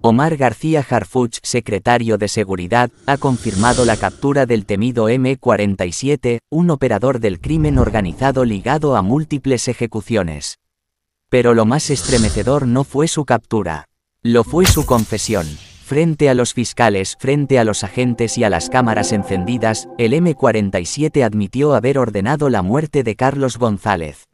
Omar García Harfuch, secretario de Seguridad, ha confirmado la captura del temido M-47, un operador del crimen organizado ligado a múltiples ejecuciones. Pero lo más estremecedor no fue su captura. Lo fue su confesión. Frente a los fiscales, frente a los agentes y a las cámaras encendidas, el M-47 admitió haber ordenado la muerte de Carlos González.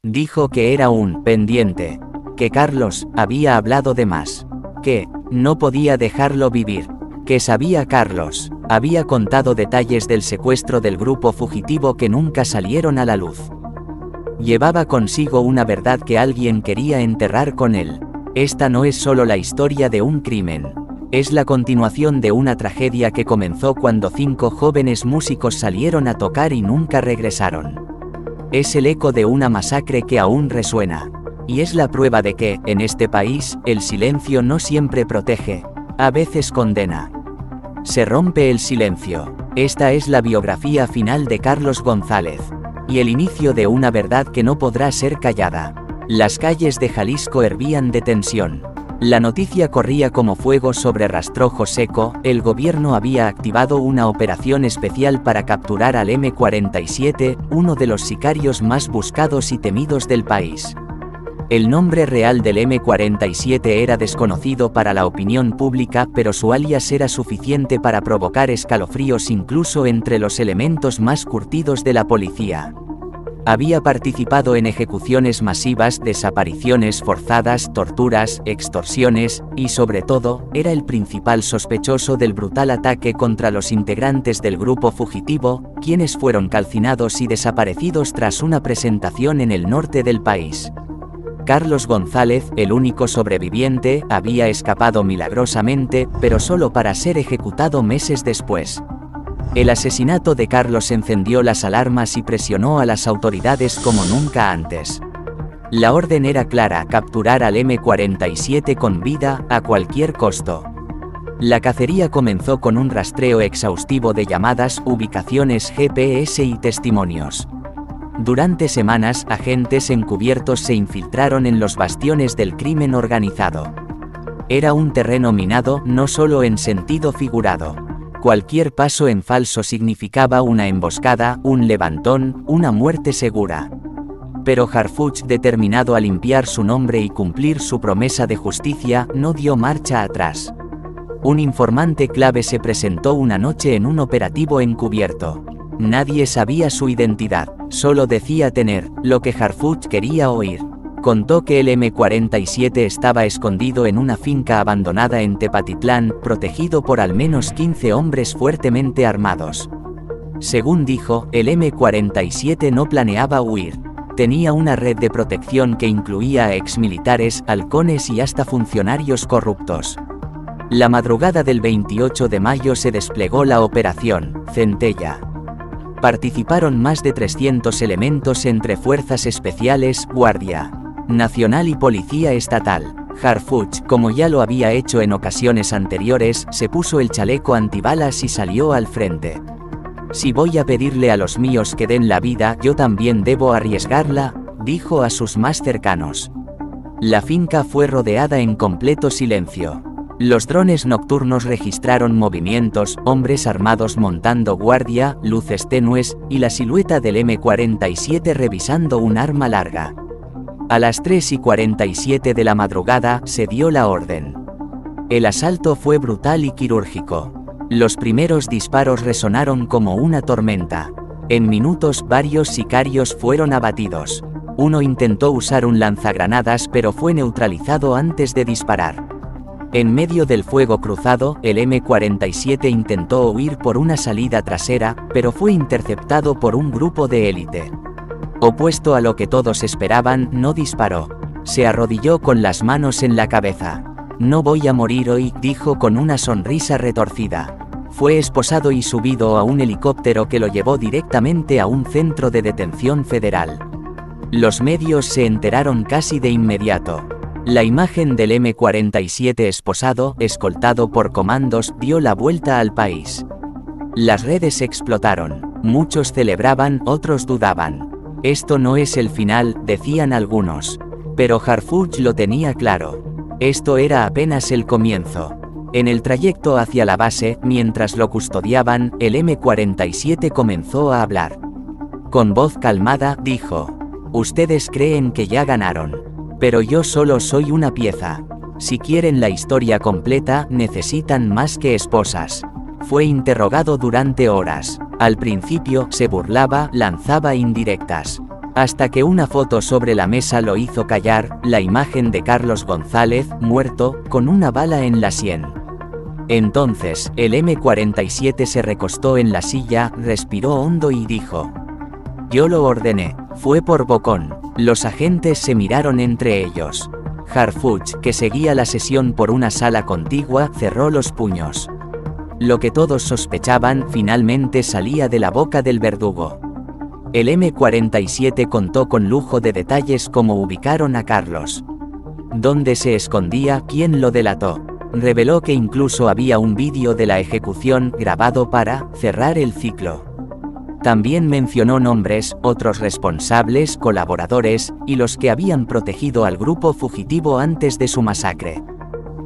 Dijo que era un pendiente, que Carlos había hablado de más, que no podía dejarlo vivir, que sabía Carlos, había contado detalles del secuestro del grupo fugitivo que nunca salieron a la luz. Llevaba consigo una verdad que alguien quería enterrar con él. Esta no es solo la historia de un crimen. Es la continuación de una tragedia que comenzó cuando 5 jóvenes músicos salieron a tocar y nunca regresaron. Es el eco de una masacre que aún resuena. Y es la prueba de que, en este país, el silencio no siempre protege, a veces condena. Se rompe el silencio. Esta es la biografía final de Carlos González. Y el inicio de una verdad que no podrá ser callada. Las calles de Jalisco hervían de tensión. La noticia corría como fuego sobre rastrojo seco. El gobierno había activado una operación especial para capturar al M-47, uno de los sicarios más buscados y temidos del país. El nombre real del M-47 era desconocido para la opinión pública, pero su alias era suficiente para provocar escalofríos incluso entre los elementos más curtidos de la policía. Había participado en ejecuciones masivas, desapariciones forzadas, torturas, extorsiones, y sobre todo, era el principal sospechoso del brutal ataque contra los integrantes del grupo fugitivo, quienes fueron calcinados y desaparecidos tras una presentación en el norte del país. Carlos González, el único sobreviviente, había escapado milagrosamente, pero solo para ser ejecutado meses después. El asesinato de Carlos encendió las alarmas y presionó a las autoridades como nunca antes. La orden era clara: capturar al M-47 con vida, a cualquier costo. La cacería comenzó con un rastreo exhaustivo de llamadas, ubicaciones GPS y testimonios. Durante semanas, agentes encubiertos se infiltraron en los bastiones del crimen organizado. Era un terreno minado, no solo en sentido figurado. Cualquier paso en falso significaba una emboscada, un levantón, una muerte segura. Pero Harfuch, determinado a limpiar su nombre y cumplir su promesa de justicia, no dio marcha atrás. Un informante clave se presentó una noche en un operativo encubierto. Nadie sabía su identidad, solo decía tener lo que Harfuch quería oír. Contó que el M-47 estaba escondido en una finca abandonada en Tepatitlán, protegido por al menos 15 hombres fuertemente armados. Según dijo, el M-47 no planeaba huir. Tenía una red de protección que incluía a exmilitares, halcones y hasta funcionarios corruptos. La madrugada del 28 de mayo se desplegó la Operación Centella. Participaron más de 300 elementos entre fuerzas especiales, Guardia Nacional y Policía Estatal. Harfuch, como ya lo había hecho en ocasiones anteriores, se puso el chaleco antibalas y salió al frente. Si voy a pedirle a los míos que den la vida, yo también debo arriesgarla, dijo a sus más cercanos. La finca fue rodeada en completo silencio. Los drones nocturnos registraron movimientos, hombres armados montando guardia, luces tenues, y la silueta del M-47 revisando un arma larga. A las 3:47 de la madrugada, se dio la orden. El asalto fue brutal y quirúrgico. Los primeros disparos resonaron como una tormenta. En minutos, varios sicarios fueron abatidos. Uno intentó usar un lanzagranadas pero fue neutralizado antes de disparar. En medio del fuego cruzado, el M-47 intentó huir por una salida trasera, pero fue interceptado por un grupo de élite. Opuesto a lo que todos esperaban, no disparó. Se arrodilló con las manos en la cabeza. No voy a morir hoy, dijo con una sonrisa retorcida. Fue esposado y subido a un helicóptero que lo llevó directamente a un centro de detención federal. Los medios se enteraron casi de inmediato. La imagen del M-47 esposado, escoltado por comandos, dio la vuelta al país. Las redes explotaron. Muchos celebraban, otros dudaban. Esto no es el final, decían algunos. Pero Harfuch lo tenía claro. Esto era apenas el comienzo. En el trayecto hacia la base, mientras lo custodiaban, el M-47 comenzó a hablar. Con voz calmada, dijo: «Ustedes creen que ya ganaron. Pero yo solo soy una pieza. Si quieren la historia completa, necesitan más que esposas». Fue interrogado durante horas. Al principio, se burlaba, lanzaba indirectas. Hasta que una foto sobre la mesa lo hizo callar, la imagen de Carlos González, muerto, con una bala en la sien. Entonces, el M-47 se recostó en la silla, respiró hondo y dijo: «Yo lo ordené. Fue por bocón». Los agentes se miraron entre ellos. Harfuch, que seguía la sesión por una sala contigua, cerró los puños. Lo que todos sospechaban finalmente salía de la boca del verdugo. El M-47 contó con lujo de detalles cómo ubicaron a Carlos, dónde se escondía, quién lo delató. Reveló que incluso había un vídeo de la ejecución grabado para cerrar el ciclo. También mencionó nombres, otros responsables, colaboradores, y los que habían protegido al grupo fugitivo antes de su masacre.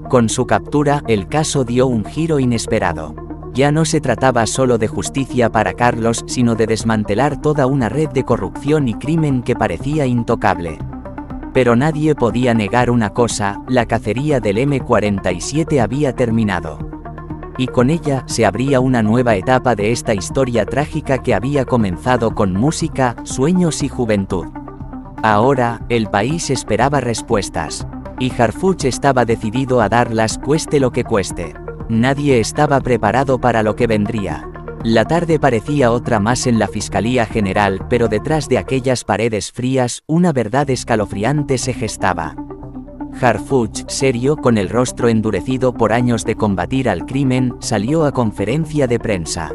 Con su captura, el caso dio un giro inesperado. Ya no se trataba solo de justicia para Carlos, sino de desmantelar toda una red de corrupción y crimen que parecía intocable. Pero nadie podía negar una cosa: la cacería del M-47 había terminado. Y con ella, se abría una nueva etapa de esta historia trágica que había comenzado con música, sueños y juventud. Ahora, el país esperaba respuestas. Y Harfuch estaba decidido a darlas, cueste lo que cueste. Nadie estaba preparado para lo que vendría. La tarde parecía otra más en la Fiscalía General, pero detrás de aquellas paredes frías, una verdad escalofriante se gestaba. Harfuch, serio, con el rostro endurecido por años de combatir al crimen, salió a conferencia de prensa.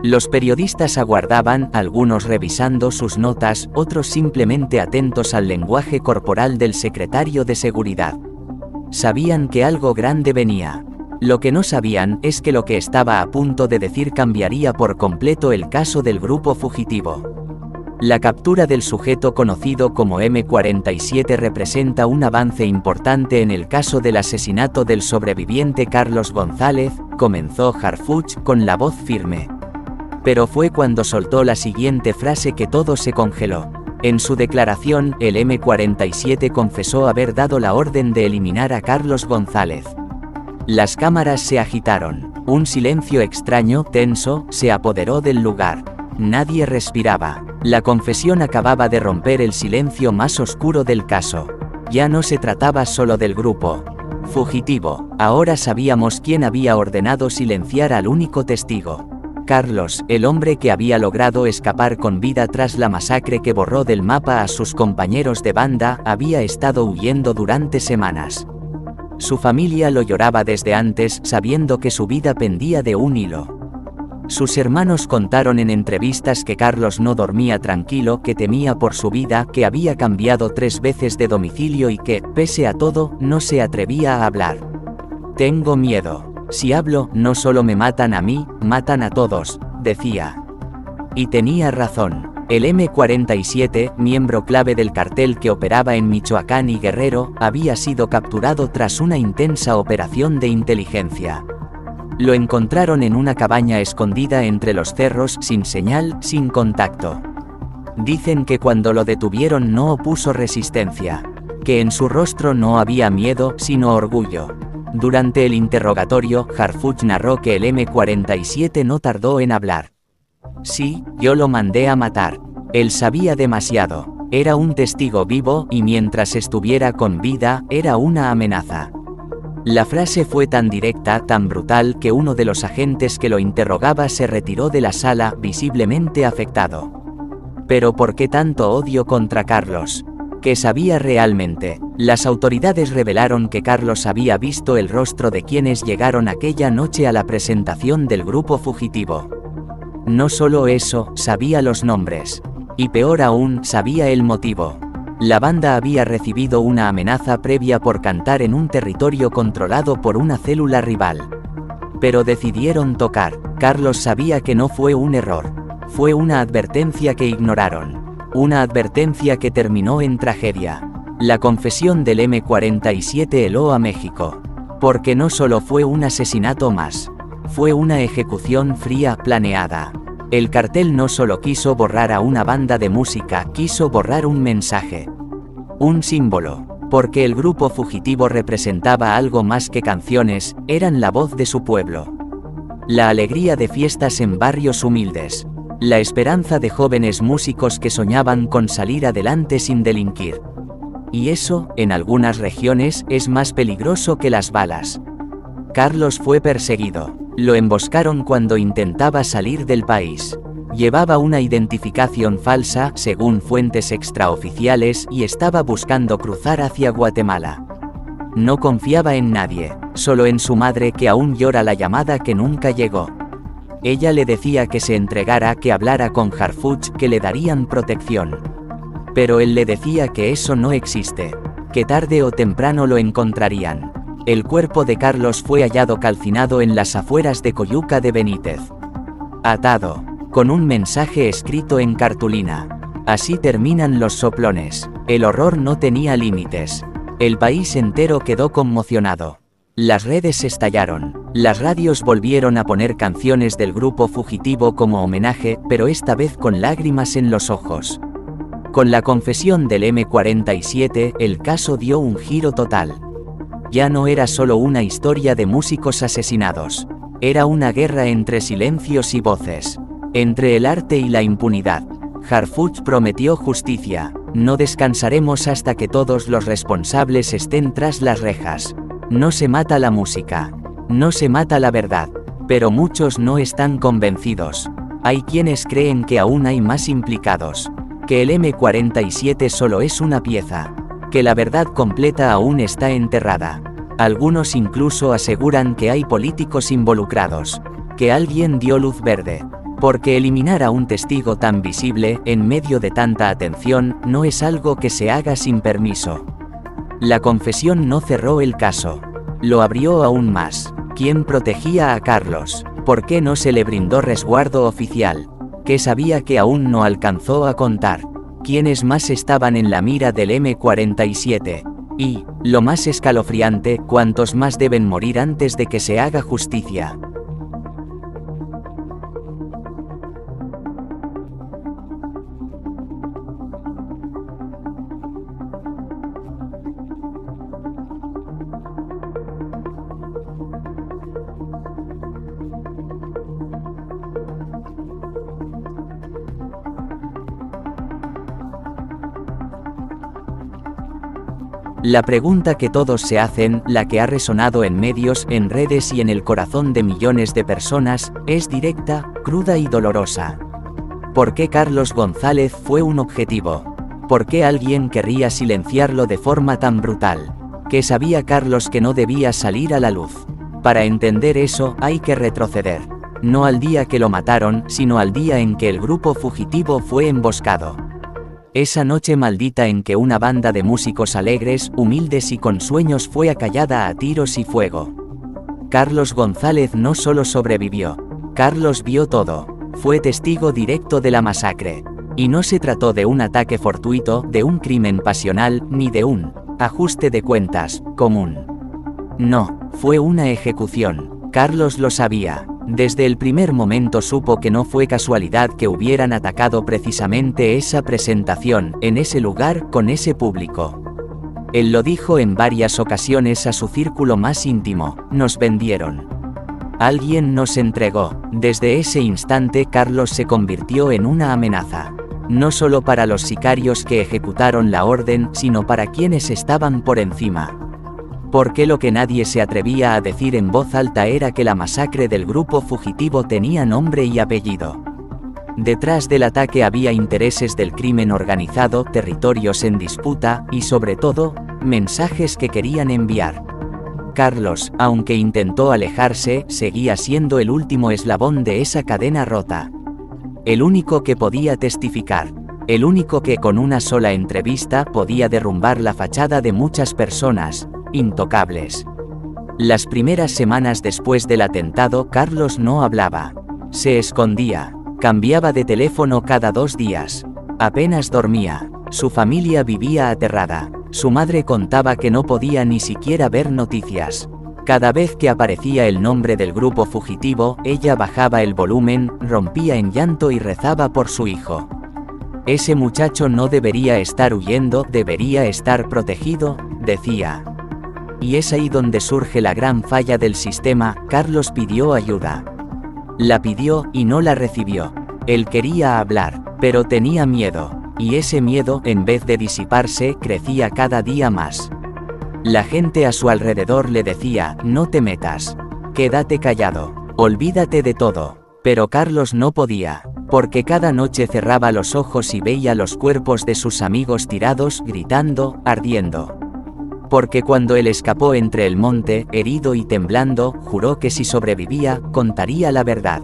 Los periodistas aguardaban, algunos revisando sus notas, otros simplemente atentos al lenguaje corporal del secretario de Seguridad. Sabían que algo grande venía. Lo que no sabían es que lo que estaba a punto de decir cambiaría por completo el caso del grupo fugitivo. La captura del sujeto conocido como M-47 representa un avance importante en el caso del asesinato del sobreviviente Carlos González, comenzó Harfuch con la voz firme. Pero fue cuando soltó la siguiente frase que todo se congeló. En su declaración, el M-47 confesó haber dado la orden de eliminar a Carlos González. Las cámaras se agitaron. Un silencio extraño, tenso, se apoderó del lugar. Nadie respiraba. La confesión acababa de romper el silencio más oscuro del caso. Ya no se trataba solo del grupo fugitivo. Ahora sabíamos quién había ordenado silenciar al único testigo. Carlos, el hombre que había logrado escapar con vida tras la masacre que borró del mapa a sus compañeros de banda, había estado huyendo durante semanas. Su familia lo lloraba desde antes, sabiendo que su vida pendía de un hilo. Sus hermanos contaron en entrevistas que Carlos no dormía tranquilo, que temía por su vida, que había cambiado 3 veces de domicilio y que, pese a todo, no se atrevía a hablar. «Tengo miedo. Si hablo, no solo me matan a mí, matan a todos», decía. Y tenía razón. El M-47, miembro clave del cartel que operaba en Michoacán y Guerrero, había sido capturado tras una intensa operación de inteligencia. Lo encontraron en una cabaña escondida entre los cerros, sin señal, sin contacto. Dicen que cuando lo detuvieron no opuso resistencia, que en su rostro no había miedo, sino orgullo. Durante el interrogatorio, Harfuch narró que el M-47 no tardó en hablar. «Sí, yo lo mandé a matar. Él sabía demasiado. Era un testigo vivo, y mientras estuviera con vida, era una amenaza». La frase fue tan directa, tan brutal, que uno de los agentes que lo interrogaba se retiró de la sala, visiblemente afectado. ¿Pero por qué tanto odio contra Carlos? ¿Qué sabía realmente? Las autoridades revelaron que Carlos había visto el rostro de quienes llegaron aquella noche a la presentación del grupo fugitivo. No solo eso, sabía los nombres. Y peor aún, sabía el motivo. La banda había recibido una amenaza previa por cantar en un territorio controlado por una célula rival. Pero decidieron tocar. Carlos sabía que no fue un error. Fue una advertencia que ignoraron. Una advertencia que terminó en tragedia. La confesión del M47 heló a México. Porque no solo fue un asesinato más. Fue una ejecución fría, planeada. El cartel no solo quiso borrar a una banda de música, quiso borrar un mensaje. Un símbolo. Porque el grupo fugitivo representaba algo más que canciones, eran la voz de su pueblo. La alegría de fiestas en barrios humildes. La esperanza de jóvenes músicos que soñaban con salir adelante sin delinquir. Y eso, en algunas regiones, es más peligroso que las balas. Carlos fue perseguido. Lo emboscaron cuando intentaba salir del país. Llevaba una identificación falsa, según fuentes extraoficiales, y estaba buscando cruzar hacia Guatemala. No confiaba en nadie, solo en su madre que aún llora la llamada que nunca llegó. Ella le decía que se entregara, que hablara con Harfuch, que le darían protección. Pero él le decía que eso no existe, que tarde o temprano lo encontrarían. El cuerpo de Carlos fue hallado calcinado en las afueras de Coyuca de Benítez. Atado, con un mensaje escrito en cartulina. Así terminan los soplones. El horror no tenía límites. El país entero quedó conmocionado. Las redes estallaron. Las radios volvieron a poner canciones del grupo fugitivo como homenaje, pero esta vez con lágrimas en los ojos. Con la confesión del M47, el caso dio un giro total. Ya no era solo una historia de músicos asesinados. Era una guerra entre silencios y voces. Entre el arte y la impunidad. Harfuch prometió justicia. No descansaremos hasta que todos los responsables estén tras las rejas. No se mata la música. No se mata la verdad. Pero muchos no están convencidos. Hay quienes creen que aún hay más implicados. Que el M47 solo es una pieza. Que la verdad completa aún está enterrada. Algunos incluso aseguran que hay políticos involucrados. Que alguien dio luz verde. Porque eliminar a un testigo tan visible, en medio de tanta atención, no es algo que se haga sin permiso. La confesión no cerró el caso. Lo abrió aún más. ¿Quién protegía a Carlos? ¿Por qué no se le brindó resguardo oficial? ¿Qué sabía que aún no alcanzó a contar? ¿Quiénes más estaban en la mira del M47? Y, lo más escalofriante, ¿cuántos más deben morir antes de que se haga justicia? La pregunta que todos se hacen, la que ha resonado en medios, en redes y en el corazón de millones de personas, es directa, cruda y dolorosa. ¿Por qué Carlos González fue un objetivo? ¿Por qué alguien querría silenciarlo de forma tan brutal? ¿Qué sabía Carlos que no debía salir a la luz? Para entender eso, hay que retroceder. No al día que lo mataron, sino al día en que el grupo fugitivo fue emboscado. Esa noche maldita en que una banda de músicos alegres, humildes y con sueños fue acallada a tiros y fuego. Carlos González no solo sobrevivió. Carlos vio todo. Fue testigo directo de la masacre. Y no se trató de un ataque fortuito, de un crimen pasional, ni de un ajuste de cuentas común. No, fue una ejecución. Carlos lo sabía. Desde el primer momento supo que no fue casualidad que hubieran atacado precisamente esa presentación, en ese lugar, con ese público. Él lo dijo en varias ocasiones a su círculo más íntimo: nos vendieron. Alguien nos entregó. Desde ese instante Carlos se convirtió en una amenaza. No solo para los sicarios que ejecutaron la orden, sino para quienes estaban por encima. Porque lo que nadie se atrevía a decir en voz alta era que la masacre del grupo fugitivo tenía nombre y apellido. Detrás del ataque había intereses del crimen organizado, territorios en disputa, y sobre todo, mensajes que querían enviar. Carlos, aunque intentó alejarse, seguía siendo el último eslabón de esa cadena rota. El único que podía testificar. El único que con una sola entrevista podía derrumbar la fachada de muchas personas intocables. Las primeras semanas después del atentado, Carlos no hablaba. Se escondía. Cambiaba de teléfono cada 2 días. Apenas dormía. Su familia vivía aterrada. Su madre contaba que no podía ni siquiera ver noticias. Cada vez que aparecía el nombre del grupo fugitivo, ella bajaba el volumen, rompía en llanto y rezaba por su hijo. Ese muchacho no debería estar huyendo, debería estar protegido, decía. Y es ahí donde surge la gran falla del sistema. Carlos pidió ayuda. La pidió y no la recibió. Él quería hablar, pero tenía miedo. Y ese miedo, en vez de disiparse, crecía cada día más. La gente a su alrededor le decía, no te metas. Quédate callado. Olvídate de todo. Pero Carlos no podía, porque cada noche cerraba los ojos y veía los cuerpos de sus amigos tirados, gritando, ardiendo. Porque cuando él escapó entre el monte, herido y temblando, juró que si sobrevivía, contaría la verdad.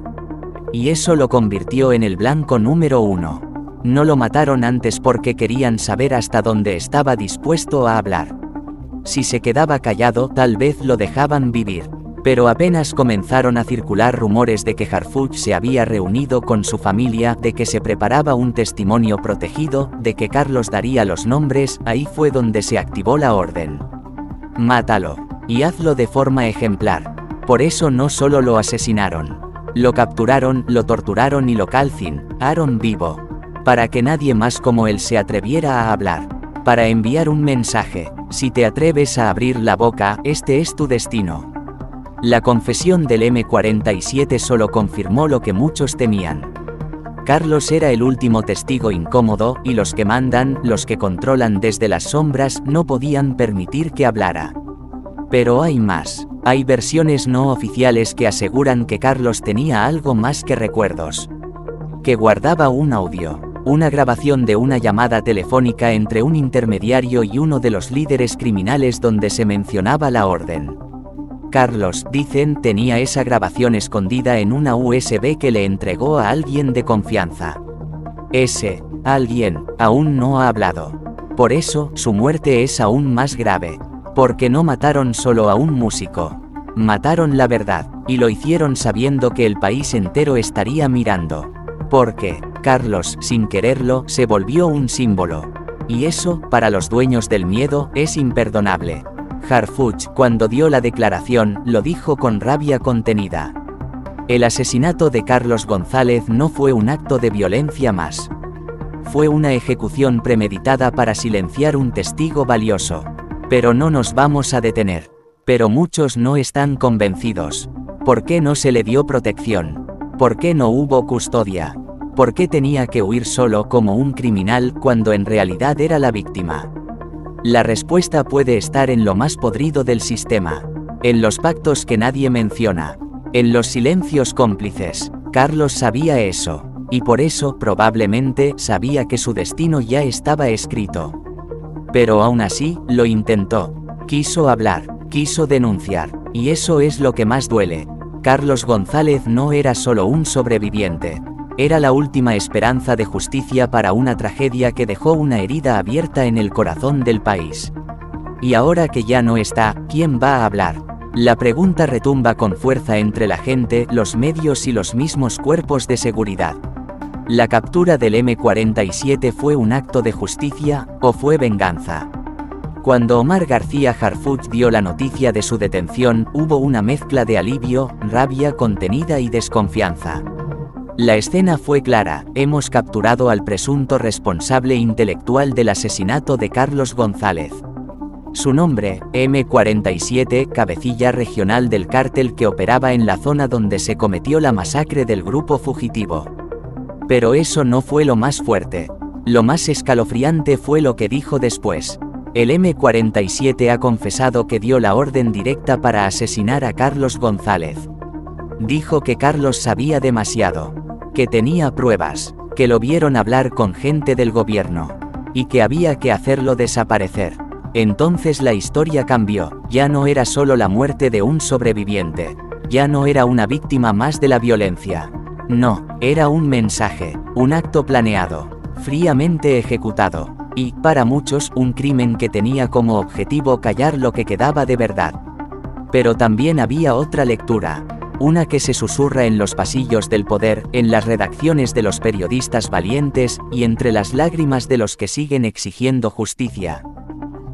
Y eso lo convirtió en el blanco número 1. No lo mataron antes porque querían saber hasta dónde estaba dispuesto a hablar. Si se quedaba callado, tal vez lo dejaban vivir. Pero apenas comenzaron a circular rumores de que Harfuch se había reunido con su familia, de que se preparaba un testimonio protegido, de que Carlos daría los nombres, ahí fue donde se activó la orden. Mátalo. Y hazlo de forma ejemplar. Por eso no solo lo asesinaron. Lo capturaron, lo torturaron y lo calcinaron vivo. Para que nadie más como él se atreviera a hablar. Para enviar un mensaje. Si te atreves a abrir la boca, este es tu destino. La confesión del M47 solo confirmó lo que muchos temían. Carlos era el último testigo incómodo, y los que mandan, los que controlan desde las sombras, no podían permitir que hablara. Pero hay más. Hay versiones no oficiales que aseguran que Carlos tenía algo más que recuerdos. Que guardaba un audio. Una grabación de una llamada telefónica entre un intermediario y uno de los líderes criminales donde se mencionaba la orden. Carlos, dicen, tenía esa grabación escondida en una USB que le entregó a alguien de confianza. Ese alguien aún no ha hablado. Por eso, su muerte es aún más grave. Porque no mataron solo a un músico. Mataron la verdad, y lo hicieron sabiendo que el país entero estaría mirando. Porque Carlos, sin quererlo, se volvió un símbolo. Y eso, para los dueños del miedo, es imperdonable. Harfuch, cuando dio la declaración, lo dijo con rabia contenida. El asesinato de Carlos González no fue un acto de violencia más. Fue una ejecución premeditada para silenciar un testigo valioso. Pero no nos vamos a detener. Pero muchos no están convencidos. ¿Por qué no se le dio protección? ¿Por qué no hubo custodia? ¿Por qué tenía que huir solo como un criminal cuando en realidad era la víctima? La respuesta puede estar en lo más podrido del sistema. En los pactos que nadie menciona. En los silencios cómplices. Carlos sabía eso. Y por eso, probablemente, sabía que su destino ya estaba escrito. Pero aún así, lo intentó. Quiso hablar. Quiso denunciar. Y eso es lo que más duele. Carlos González no era solo un sobreviviente. Era la última esperanza de justicia para una tragedia que dejó una herida abierta en el corazón del país. Y ahora que ya no está, ¿quién va a hablar? La pregunta retumba con fuerza entre la gente, los medios y los mismos cuerpos de seguridad. ¿La captura del M47 fue un acto de justicia, o fue venganza? Cuando Omar García Harfuch dio la noticia de su detención, hubo una mezcla de alivio, rabia contenida y desconfianza. La escena fue clara: hemos capturado al presunto responsable intelectual del asesinato de Carlos González. Su nombre, M47, cabecilla regional del cártel que operaba en la zona donde se cometió la masacre del grupo fugitivo. Pero eso no fue lo más fuerte. Lo más escalofriante fue lo que dijo después. El M47 ha confesado que dio la orden directa para asesinar a Carlos González. Dijo que Carlos sabía demasiado. Que tenía pruebas, que lo vieron hablar con gente del gobierno, y que había que hacerlo desaparecer. Entonces la historia cambió, ya no era solo la muerte de un sobreviviente, ya no era una víctima más de la violencia. No, era un mensaje, un acto planeado, fríamente ejecutado, y, para muchos, un crimen que tenía como objetivo callar lo que quedaba de verdad. Pero también había otra lectura. Una que se susurra en los pasillos del poder, en las redacciones de los periodistas valientes, y entre las lágrimas de los que siguen exigiendo justicia.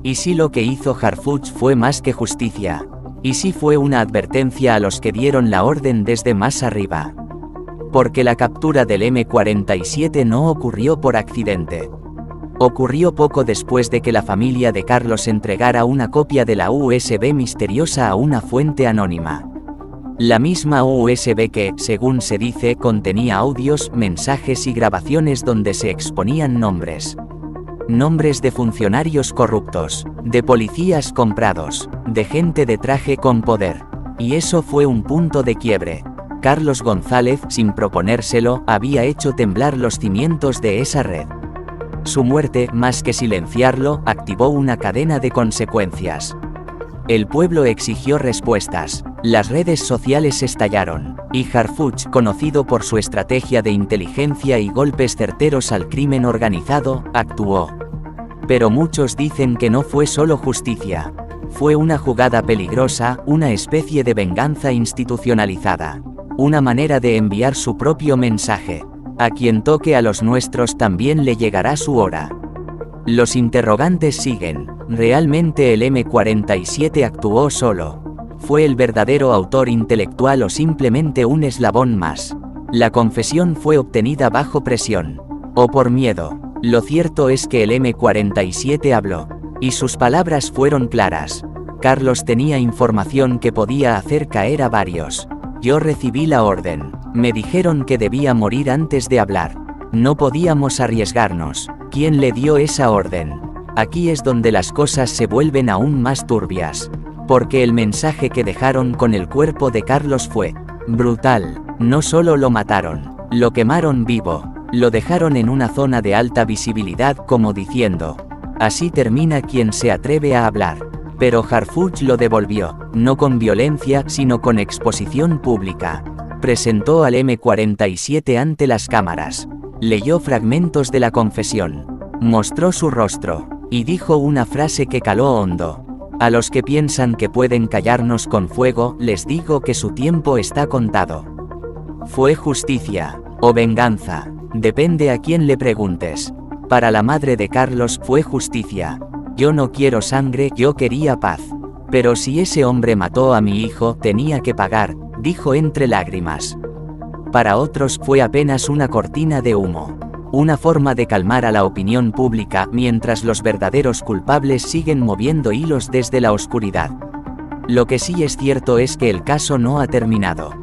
¿Y si lo que hizo Harfuch fue más que justicia? ¿Y si fue una advertencia a los que dieron la orden desde más arriba? Porque la captura del M47 no ocurrió por accidente. Ocurrió poco después de que la familia de Carlos entregara una copia de la USB misteriosa a una fuente anónima. La misma USB que, según se dice, contenía audios, mensajes y grabaciones donde se exponían nombres. Nombres de funcionarios corruptos, de policías comprados, de gente de traje con poder. Y eso fue un punto de quiebre. Carlos González, sin proponérselo, había hecho temblar los cimientos de esa red. Su muerte, más que silenciarlo, activó una cadena de consecuencias. El pueblo exigió respuestas, las redes sociales estallaron, y Harfuch, conocido por su estrategia de inteligencia y golpes certeros al crimen organizado, actuó. Pero muchos dicen que no fue solo justicia. Fue una jugada peligrosa, una especie de venganza institucionalizada. Una manera de enviar su propio mensaje. A quien toque a los nuestros también le llegará su hora. Los interrogantes siguen. ¿Realmente el M47 actuó solo? ¿Fue el verdadero autor intelectual o simplemente un eslabón más? La confesión fue obtenida bajo presión. ¿O por miedo? Lo cierto es que el M47 habló. Y sus palabras fueron claras. Carlos tenía información que podía hacer caer a varios. Yo recibí la orden. Me dijeron que debía morir antes de hablar. No podíamos arriesgarnos. ¿Quién le dio esa orden? Aquí es donde las cosas se vuelven aún más turbias. Porque el mensaje que dejaron con el cuerpo de Carlos fue brutal. No solo lo mataron, lo quemaron vivo. Lo dejaron en una zona de alta visibilidad como diciendo, así termina quien se atreve a hablar. Pero Harfuch lo devolvió, no con violencia sino con exposición pública. Presentó al M47 ante las cámaras. Leyó fragmentos de la confesión. Mostró su rostro. Y dijo una frase que caló hondo. A los que piensan que pueden callarnos con fuego, les digo que su tiempo está contado. ¿Fue justicia o venganza? Depende a quién le preguntes. Para la madre de Carlos fue justicia. Yo no quiero sangre, yo quería paz. Pero si ese hombre mató a mi hijo, tenía que pagar, dijo entre lágrimas. Para otros fue apenas una cortina de humo. Una forma de calmar a la opinión pública mientras los verdaderos culpables siguen moviendo hilos desde la oscuridad. Lo que sí es cierto es que el caso no ha terminado.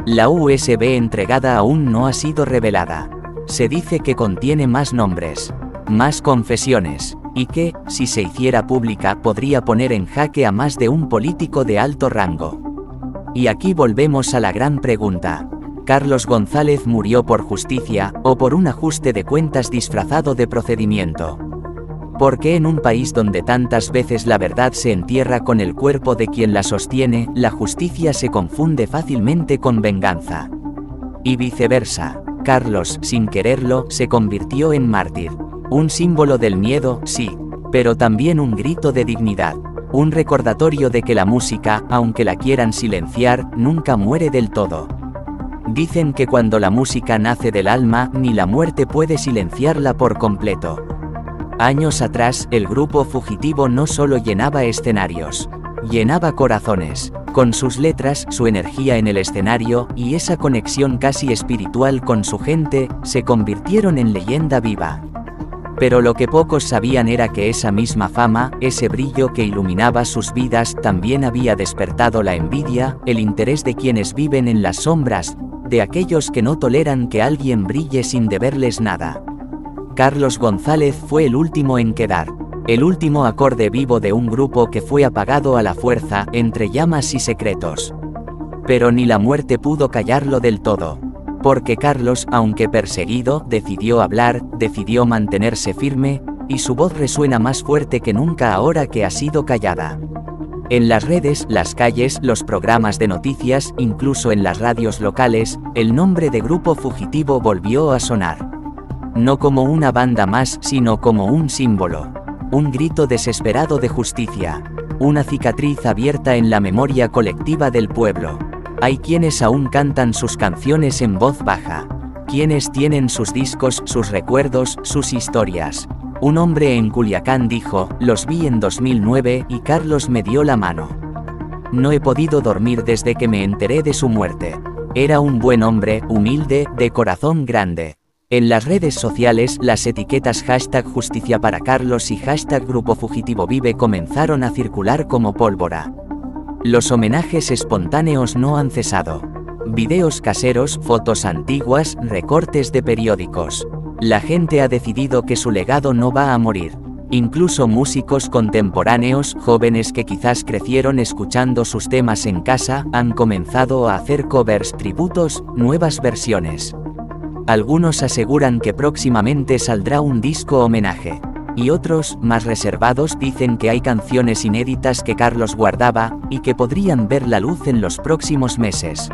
La USB entregada aún no ha sido revelada. Se dice que contiene más nombres, más confesiones, y que, si se hiciera pública, podría poner en jaque a más de un político de alto rango. Y aquí volvemos a la gran pregunta. ¿Carlos González murió por justicia, o por un ajuste de cuentas disfrazado de procedimiento? ¿Por qué en un país donde tantas veces la verdad se entierra con el cuerpo de quien la sostiene, la justicia se confunde fácilmente con venganza? Y viceversa. Carlos, sin quererlo, se convirtió en mártir. Un símbolo del miedo, sí, pero también un grito de dignidad. Un recordatorio de que la música, aunque la quieran silenciar, nunca muere del todo. Dicen que cuando la música nace del alma, ni la muerte puede silenciarla por completo. Años atrás, el grupo fugitivo no solo llenaba escenarios, llenaba corazones. Con sus letras, su energía en el escenario, y esa conexión casi espiritual con su gente, se convirtieron en leyenda viva. Pero lo que pocos sabían era que esa misma fama, ese brillo que iluminaba sus vidas, también había despertado la envidia, el interés de quienes viven en las sombras, de aquellos que no toleran que alguien brille sin deberles nada. Carlos González fue el último en quedar. El último acorde vivo de un grupo que fue apagado a la fuerza, entre llamas y secretos. Pero ni la muerte pudo callarlo del todo. Porque Carlos, aunque perseguido, decidió hablar, decidió mantenerse firme, y su voz resuena más fuerte que nunca ahora que ha sido callada. En las redes, las calles, los programas de noticias, incluso en las radios locales, el nombre de Grupo Fugitivo volvió a sonar. No como una banda más, sino como un símbolo. Un grito desesperado de justicia. Una cicatriz abierta en la memoria colectiva del pueblo. Hay quienes aún cantan sus canciones en voz baja. Quienes tienen sus discos, sus recuerdos, sus historias. Un hombre en Culiacán dijo, los vi en 2009 y Carlos me dio la mano. No he podido dormir desde que me enteré de su muerte. Era un buen hombre, humilde, de corazón grande. En las redes sociales, las etiquetas #Justicia para Carlos y #Grupo Fugitivo Vive comenzaron a circular como pólvora. Los homenajes espontáneos no han cesado. Videos caseros, fotos antiguas, recortes de periódicos. La gente ha decidido que su legado no va a morir. Incluso músicos contemporáneos, jóvenes que quizás crecieron escuchando sus temas en casa, han comenzado a hacer covers, tributos, nuevas versiones. Algunos aseguran que próximamente saldrá un disco homenaje. Y otros, más reservados, dicen que hay canciones inéditas que Carlos guardaba, y que podrían ver la luz en los próximos meses.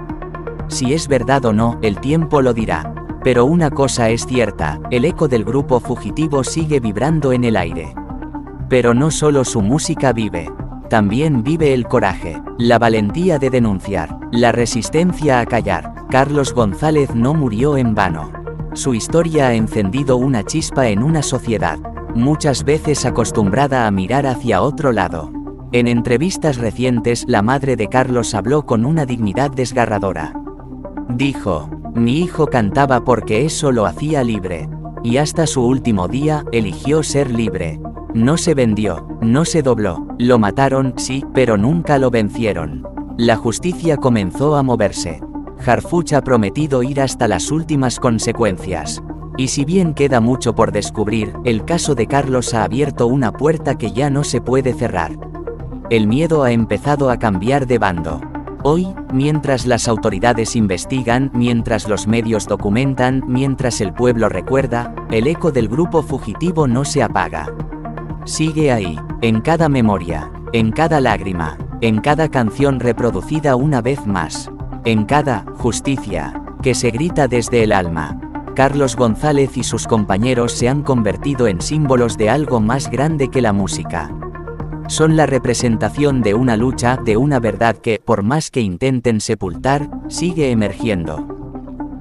Si es verdad o no, el tiempo lo dirá. Pero una cosa es cierta, el eco del Grupo Fugitivo sigue vibrando en el aire. Pero no solo su música vive. También vive el coraje, la valentía de denunciar, la resistencia a callar. Carlos González no murió en vano. Su historia ha encendido una chispa en una sociedad, muchas veces acostumbrada a mirar hacia otro lado. En entrevistas recientes, la madre de Carlos habló con una dignidad desgarradora. Dijo, mi hijo cantaba porque eso lo hacía libre. Y hasta su último día, eligió ser libre. No se vendió, no se dobló. Lo mataron, sí, pero nunca lo vencieron. La justicia comenzó a moverse. Harfuch ha prometido ir hasta las últimas consecuencias. Y si bien queda mucho por descubrir, el caso de Carlos ha abierto una puerta que ya no se puede cerrar. El miedo ha empezado a cambiar de bando. Hoy, mientras las autoridades investigan, mientras los medios documentan, mientras el pueblo recuerda, el eco del Grupo Fugitivo no se apaga. Sigue ahí, en cada memoria, en cada lágrima, en cada canción reproducida una vez más, en cada justicia que se grita desde el alma. Carlos González y sus compañeros se han convertido en símbolos de algo más grande que la música. Son la representación de una lucha, de una verdad que, por más que intenten sepultar, sigue emergiendo.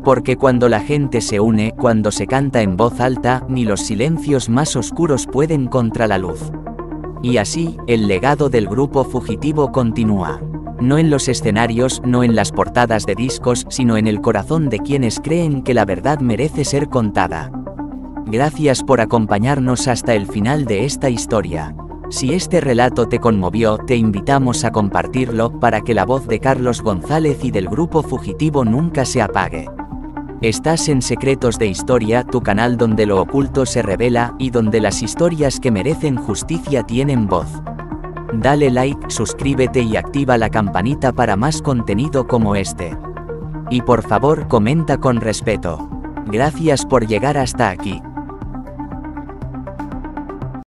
Porque cuando la gente se une, cuando se canta en voz alta, ni los silencios más oscuros pueden contra la luz. Y así, el legado del Grupo Fugitivo continúa. No en los escenarios, no en las portadas de discos, sino en el corazón de quienes creen que la verdad merece ser contada. Gracias por acompañarnos hasta el final de esta historia. Si este relato te conmovió, te invitamos a compartirlo para que la voz de Carlos González y del Grupo Fugitivo nunca se apague. Estás en Secretos de Historia, tu canal donde lo oculto se revela y donde las historias que merecen justicia tienen voz. Dale like, suscríbete y activa la campanita para más contenido como este. Y por favor, comenta con respeto. Gracias por llegar hasta aquí.